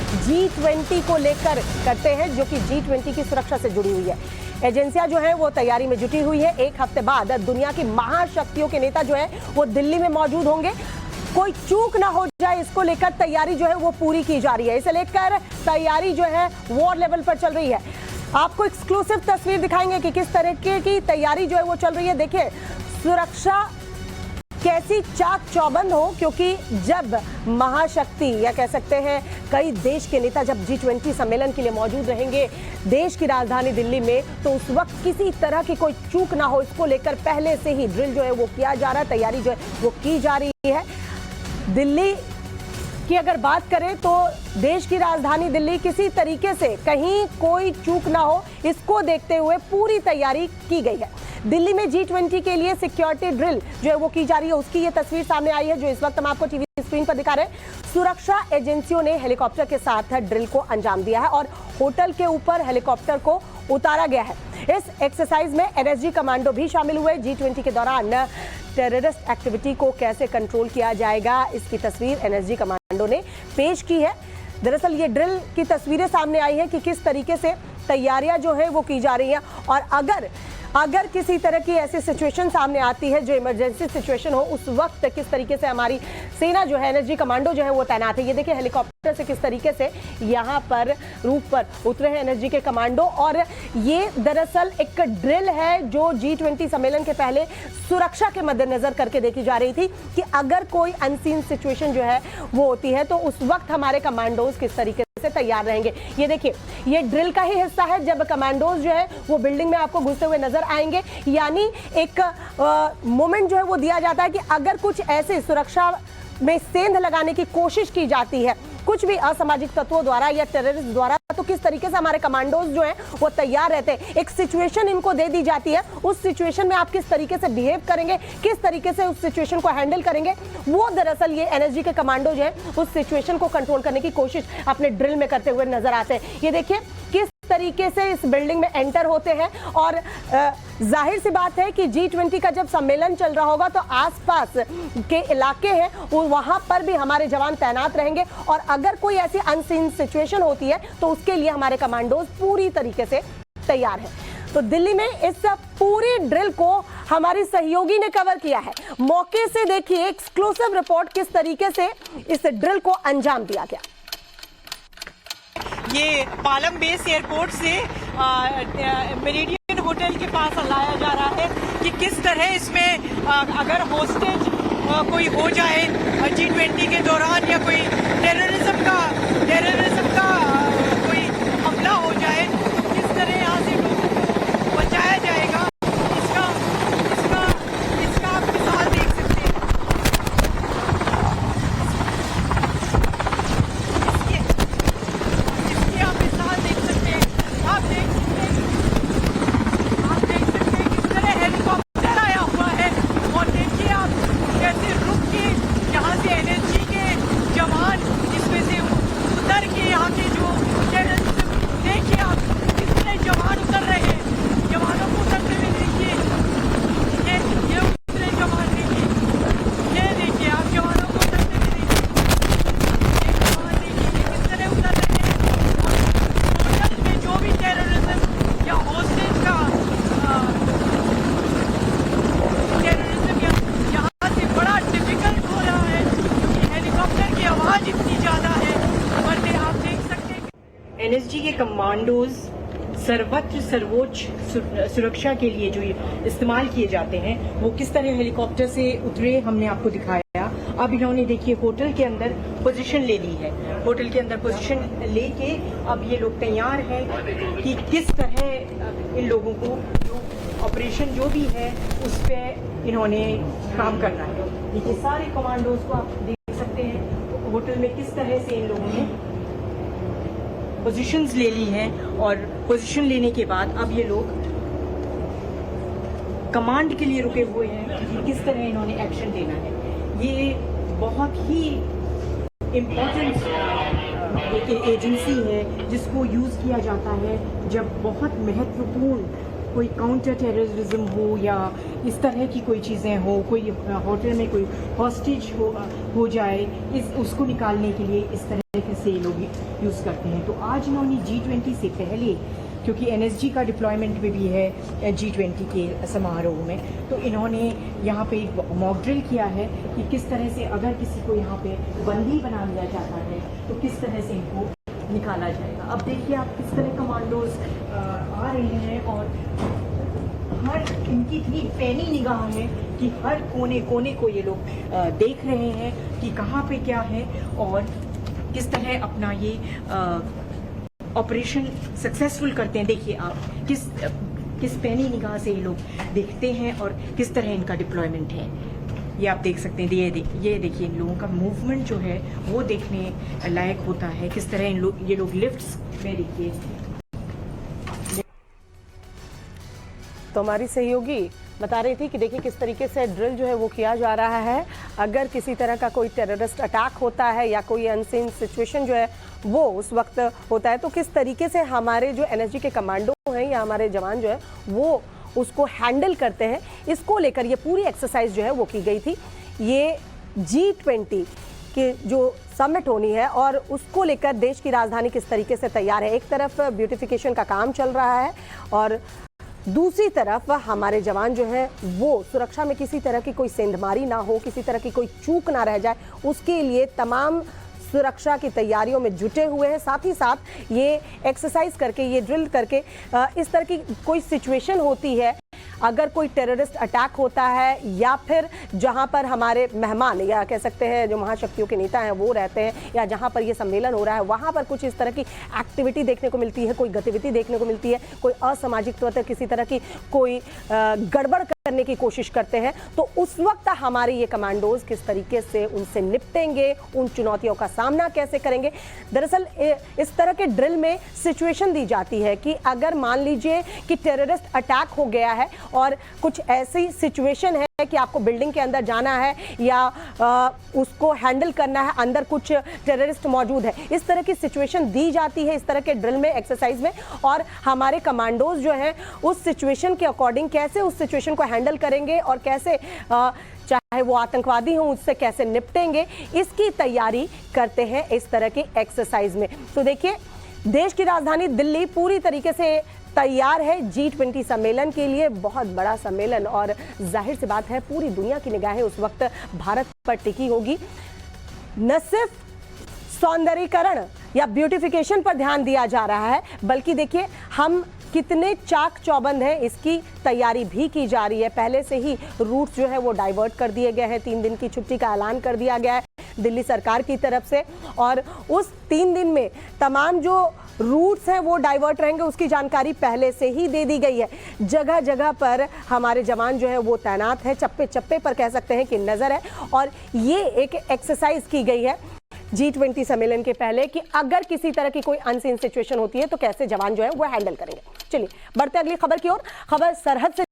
G20 को लेकर करते हैं, जो कि G20 की सुरक्षा से जुड़ी हुई है। एजेंसियां जो है वो तैयारी में जुटी हुई है। एक हफ्ते बाद दुनिया की महाशक्तियों के नेता जो है वो दिल्ली में मौजूद होंगे। कोई चूक ना हो जाए, इसको लेकर तैयारी जो है वो पूरी की जा रही है। इसे लेकर तैयारी जो है वॉर लेवल पर चल रही है। आपको एक्सक्लूसिव तस्वीर दिखाएंगे कि किस तरीके की तैयारी जो है वो चल रही है। देखिए सुरक्षा कैसी चाक चौबंद हो, क्योंकि जब महाशक्ति या कह सकते हैं कई देश के नेता जब G20 सम्मेलन के लिए मौजूद रहेंगे देश की राजधानी दिल्ली में, तो उस वक्त किसी तरह की कोई चूक ना हो, इसको लेकर पहले से ही ड्रिल जो है वो किया जा रहा है, तैयारी जो है वो की जा रही है। दिल्ली की अगर बात करें तो देश की राजधानी दिल्ली किसी तरीके से कहीं कोई चूक ना हो, इसको देखते हुए पूरी तैयारी की गई है। दिल्ली में G20 के लिए सिक्योरिटी ड्रिल जो है वो की जा रही है, उसकी ये तस्वीर सामने आई है जो इस वक्त हम आपको टीवी स्क्रीन पर दिखा रहे हैं। सुरक्षा एजेंसियों ने हेलीकॉप्टर के साथ ड्रिल को अंजाम दिया है और होटल के ऊपर हेलीकॉप्टर को उतारा गया है। इस एक्सरसाइज में NSG कमांडो भी शामिल हुए। G20 के दौरान टेररिस्ट एक्टिविटी को कैसे कंट्रोल किया जाएगा, इसकी तस्वीर NSG कमांडो ने पेश की है। दरअसल ये ड्रिल की तस्वीरें सामने आई है कि किस तरीके से तैयारियां जो है वो की जा रही हैं, और अगर किसी तरह की ऐसी सिचुएशन सामने आती है जो इमरजेंसी सिचुएशन हो, उस वक्त किस तरीके से हमारी सेना जो है NSG कमांडो जो है वो तैनात है। ये देखिए हेलीकॉप्टर से किस तरीके से यहाँ पर रूफ पर उतरे हैं NSG के कमांडो, और ये दरअसल एक ड्रिल है जो G20 सम्मेलन के पहले सुरक्षा के मद्देनजर करके देखी जा रही थी कि अगर कोई अनसीन सिचुएशन जो है वो होती है तो उस वक्त हमारे कमांडोज किस तरीके से तैयार रहेंगे। ये देखिए ये ड्रिल का ही हिस्सा है, जब कमांडोज जो है वो बिल्डिंग में आपको घुसते हुए नजर आएंगे, यानी एक मोमेंट जो है वो दिया जाता है कि अगर कुछ ऐसे सुरक्षा में सेंध लगाने की कोशिश की जाती है कुछ भी असामाजिक तत्वों द्वारा या टेररिस्ट द्वारा, तो किस तरीके से हमारे कमांडोज जो हैं वो तैयार रहते हैं। एक सिचुएशन इनको दे दी जाती है, उस सिचुएशन में आप किस तरीके से बिहेव करेंगे, किस तरीके से उस सिचुएशन को हैंडल करेंगे, वो दरअसल ये NSG के कमांडो जो है उस सिचुएशन को कंट्रोल करने की कोशिश अपने ड्रिल में करते हुए नजर आते हैं। ये देखिए किस तरीके से इस बिल्डिंग में एंटर होते हैं, और जाहिर सी बात है कि G20 का जब सम्मेलन चल रहा होगा तो आसपास के इलाके हैं वहां पर भी हमारे जवान तैनात रहेंगे, और अगर कोई ऐसी अनसीन सिचुएशन होती है तो उसके लिए हमारे कमांडोज पूरी तरीके से तैयार हैं। तो दिल्ली में इस पूरी ड्रिल को हमारी सहयोगी ने कवर किया है। मौके से देखिए एक्सक्लूसिव रिपोर्ट किस तरीके से इस ड्रिल को अंजाम दिया गया। ये पालम बेस एयरपोर्ट से मेरिडियन होटल के पास लाया जा रहा है कि किस तरह इसमें अगर होस्टेज कोई हो जाए G20 के दौरान या कोई टेररिज्म का कोई हमला हो जाए तो किस तरह यहाँ से लोगों को बचाया जाएगा, इसका आप मिसाल देख सकते हैं। इसकी आप मिसाल देख सकते हैं। आप देख सकते हैं किस तरह हेलीकॉप्टर आया हुआ है, और देखिए आप कैसे रुक के यहाँ से NSG के जवान इसमें से उतर के यहाँ के जो देखिए आप किस तरह जवान उतर रहे हैं, जवानों को उतरते हुए देखिए, ये उतरे जवान देखिए, ये देखिए आप जवानों को उतरते हुए देखिए, ये जवान देखिए किस तरह उतर रहे हैं, और होटल में जो भी टेररिज्म या होस्टेज का टेररिज्म यहाँ से बड़ा डिफिकल्ट हो रहा है कि हेलीकॉप्टर की आवाज इतनी ज्यादा है, वरना आप देख सकते हैं NSG के कमांडोज सर्वोच्च सुरक्षा के लिए जो इस्तेमाल किए जाते हैं वो किस तरह हेलीकॉप्टर से उतरे हमने आपको दिखाया। अब इन्होंने देखिए होटल के अंदर पोजीशन ले ली है, होटल के अंदर पोजीशन लेके अब ये लोग तैयार हैं कि किस तरह इन लोगों को जो ऑपरेशन जो भी है उस पर इन्होंने काम करना है। देखिए सारे कमांडोज को आप देख सकते हैं होटल में किस तरह से इन लोगों ने पोजीशंस ले ली हैं, और पोजीशन लेने के बाद अब ये लोग कमांड के लिए रुके हुए हैं कि किस तरह इन्होंने एक्शन लेना है। ये बहुत ही इम्पोर्टेंट एक एजेंसी है जिसको यूज़ किया जाता है जब बहुत महत्वपूर्ण कोई काउंटर टेररिज्म हो या इस तरह की कोई चीज़ें हो, कोई होटल में कोई हॉस्टेज हो जाए, उसको निकालने के लिए इस तरह के से लोग यूज़ करते हैं। तो आज इन्होंने G20 से पहले, क्योंकि NSG का डिप्लॉयमेंट में भी है G20 के समारोह में, तो इन्होंने यहाँ पे एक मॉक ड्रिल किया है कि किस तरह से अगर किसी को यहाँ पे बंदी बना लिया जाता है तो किस तरह से इनको निकाला जाएगा। अब देखिए आप किस तरह कमांडोज आ रहे हैं और हर इनकी इतनी पैनी निगाह है कि हर कोने कोने को ये लोग देख रहे हैं कि कहाँ पे क्या है और किस तरह अपना ये ऑपरेशन सक्सेसफुल करते हैं। देखिए आप किस पैनी निगाह से ये लोग देखते हैं और किस तरह इनका डिप्लॉयमेंट है, ये आप देख सकते हैं। ये देखिए इन लोगों का मूवमेंट जो है वो देखने लायक होता है। किस तरह ये लोग लिफ्ट्स में देखिए। तो हमारी सहयोगी बता रही थी कि देखिए किस तरीके से ड्रिल जो है वो किया जा रहा है। अगर किसी तरह का कोई टेररिस्ट अटैक होता है या कोई अनसीन सिचुएशन जो है वो उस वक्त होता है तो किस तरीके से हमारे जो NSG के कमांडो हैं या हमारे जवान जो है वो उसको हैंडल करते हैं, इसको लेकर ये पूरी एक्सरसाइज जो है वो की गई थी। ये G20 की जो समिट होनी है और उसको लेकर देश की राजधानी किस तरीके से तैयार है। एक तरफ ब्यूटिफिकेशन का काम चल रहा है और दूसरी तरफ हमारे जवान जो हैं वो सुरक्षा में किसी तरह की कोई सेंधमारी ना हो, किसी तरह की कोई चूक ना रह जाए, उसके लिए तमाम सुरक्षा की तैयारियों में जुटे हुए हैं। साथ ही साथ ये एक्सरसाइज करके, ये ड्रिल करके इस तरह की कोई सिचुएशन होती है, अगर कोई टेररिस्ट अटैक होता है या फिर जहां पर हमारे मेहमान या कह सकते हैं जो महाशक्तियों के नेता हैं वो रहते हैं या जहां पर ये सम्मेलन हो रहा है वहां पर कुछ इस तरह की एक्टिविटी देखने को मिलती है, कोई गतिविधि देखने को मिलती है, कोई असामाजिक तौर किसी तरह की कोई गड़बड़ करने की कोशिश करते हैं, तो उस वक्त हमारे ये कमांडोज किस तरीके से उनसे निपटेंगे, उन चुनौतियों का सामना कैसे करेंगे। दरअसल इस तरह के ड्रिल में सिचुएशन दी जाती है कि अगर मान लीजिए कि टेररिस्ट अटैक हो गया है और कुछ ऐसी सिचुएशन है कि आपको बिल्डिंग के अंदर जाना है या उसको हैंडल करना है, अंदर कुछ टेररिस्ट मौजूद है, इस तरह की सिचुएशन दी जाती है इस तरह के ड्रिल में, एक्सरसाइज में, और हमारे कमांडोज जो हैं उस सिचुएशन के अकॉर्डिंग कैसे उस सिचुएशन को हैंडल करेंगे और कैसे चाहे वो आतंकवादी हों उससे कैसे निपटेंगे, इसकी तैयारी करते हैं इस तरह की एक्सरसाइज में। तो देखिए देश की राजधानी दिल्ली पूरी तरीके से तैयार है G20 सम्मेलन के लिए। बहुत बड़ा सम्मेलन और जाहिर सी बात है पूरी दुनिया की निगाहें उस वक्त भारत पर टिकी होगी। न सिर्फ सौंदर्यीकरण या ब्यूटिफिकेशन पर ध्यान दिया जा रहा है बल्कि देखिए हम कितने चाक चौबंद हैं इसकी तैयारी भी की जा रही है। पहले से ही रूट्स जो है वो डाइवर्ट कर दिए गए हैं, 3 दिन की छुट्टी का ऐलान कर दिया गया है दिल्ली सरकार की तरफ से और उस 3 दिन में तमाम जो रूट्स हैं वो डाइवर्ट रहेंगे उसकी जानकारी पहले से ही दे दी गई है। जगह जगह पर हमारे जवान जो है वो तैनात है, चप्पे चप्पे पर कह सकते हैं कि नज़र है और ये एक एक्सरसाइज की गई है G20 सम्मेलन के पहले कि अगर किसी तरह की कोई अनसीन सिचुएशन होती है तो कैसे जवान जो है वो हैंडल करेंगे। चलिए बढ़ते अगली खबर की ओर। खबर सरहद से